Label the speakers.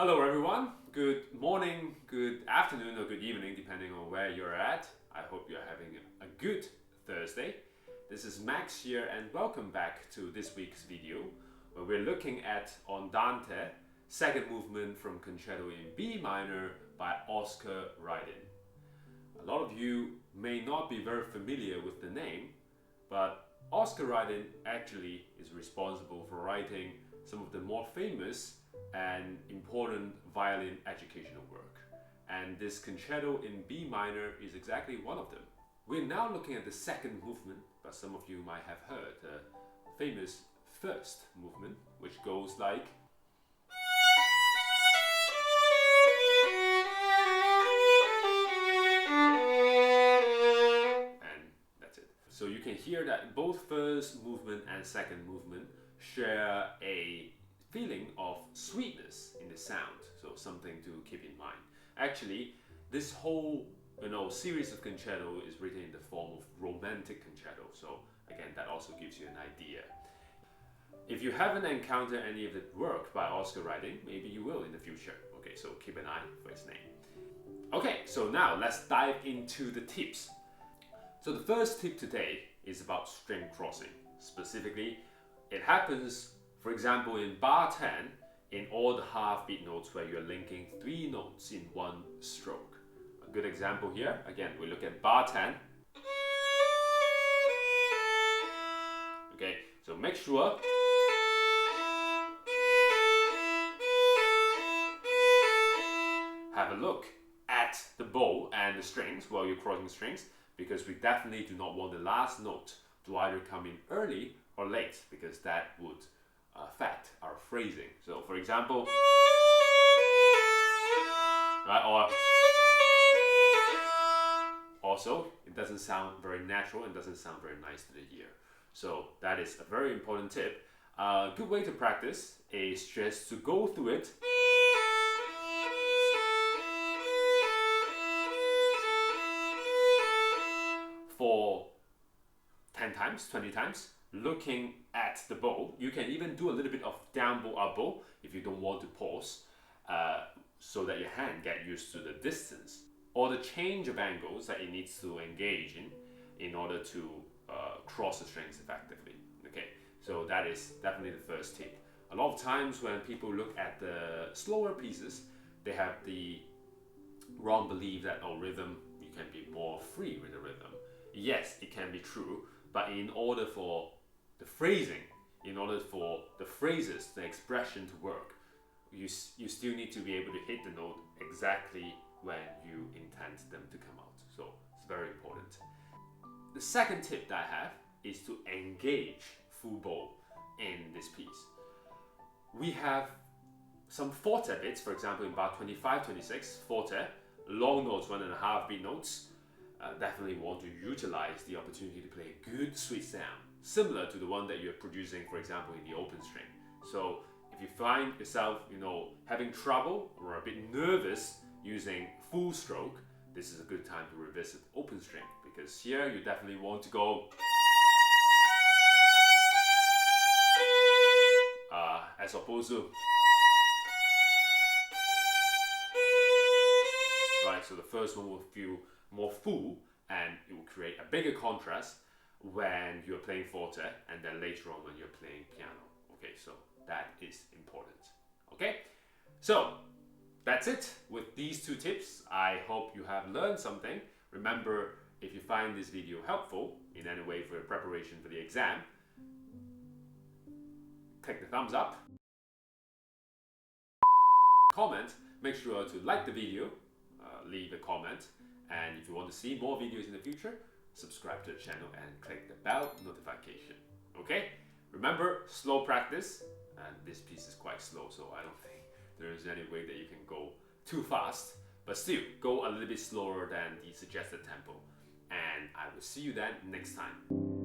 Speaker 1: Hello everyone, good morning, good afternoon or good evening depending on where you're at. I hope you're having a good Thursday. This is Max here and welcome back to this week's video where we're looking at Andante, second movement from Concerto in B minor by Oscar Rydin. A lot of you may not be very familiar with the name, but Oscar Rydin actually is responsible for writing some of the more famous and important violin educational work. And this concerto in B minor is exactly one of them. We're now looking at the second movement, but some of you might have heard the famous first movement, which goes like. And that's it. So you can hear that both first movement and second movement share a feeling of sweetness in the sound, so something to keep in mind. Actually, this whole series of concerto is written in the form of romantic concerto, so again that also gives you an idea. If you haven't encountered any of the work by Oscar Rydin, maybe you will in the future. Okay, so keep an eye for his name. Okay, so now let's dive into the tips. So the first tip today is about string crossing. Specifically, it happens, for example, in bar 10, in all the half beat notes where you're linking 3 notes in one stroke. A good example here, again, we look at bar 10. Okay, so make sure have a look at the bow and the strings while you're crossing strings, because we definitely do not want the last note to either come in early or late, because that would affect our phrasing. So for example, right, or also it doesn't sound very natural and doesn't sound very nice to the ear. So that is a very important tip. A good way to practice is just to go through it for 10 times, 20 times, looking at the bow. You can even do a little bit of down bow, up bow if you don't want to pause, so that your hand get used to the distance or the change of angles that it needs to engage in order to cross the strings effectively. Okay, so that is definitely the first tip. A lot of times when people look at the slower pieces, they have the wrong belief that rhythm, you can be more free with the rhythm. Yes, it can be true, but in order for the phrasing, in order for the phrases, the expression to work, you still need to be able to hit the note exactly when you intend them to come out. So it's very important. The second tip that I have is to engage full bow in this piece. We have some forte bits, for example in bar 25, 26, forte, long notes, 1.5 beat notes. Definitely want to utilize the opportunity to play a good sweet sound, similar to the one that you're producing, for example, in the open string. So if you find yourself, having trouble or a bit nervous using full stroke, this is a good time to revisit open string, because here you definitely want to go as opposed to right. So the first one will feel more full and it will create a bigger contrast when you're playing forte and then later on when you're playing piano. Okay, so that is important. Okay, so that's it with these 2 tips. I hope you have learned something. Remember, if you find this video helpful in any way for your preparation for the exam, click the thumbs up, comment, make sure to like the video, leave a comment, and if you want to see more videos in the future, subscribe to the channel and click the bell notification. Okay? Remember, slow practice, and this piece is quite slow, so I don't think there is any way that you can go too fast, but still go a little bit slower than the suggested tempo. And I will see you then next time.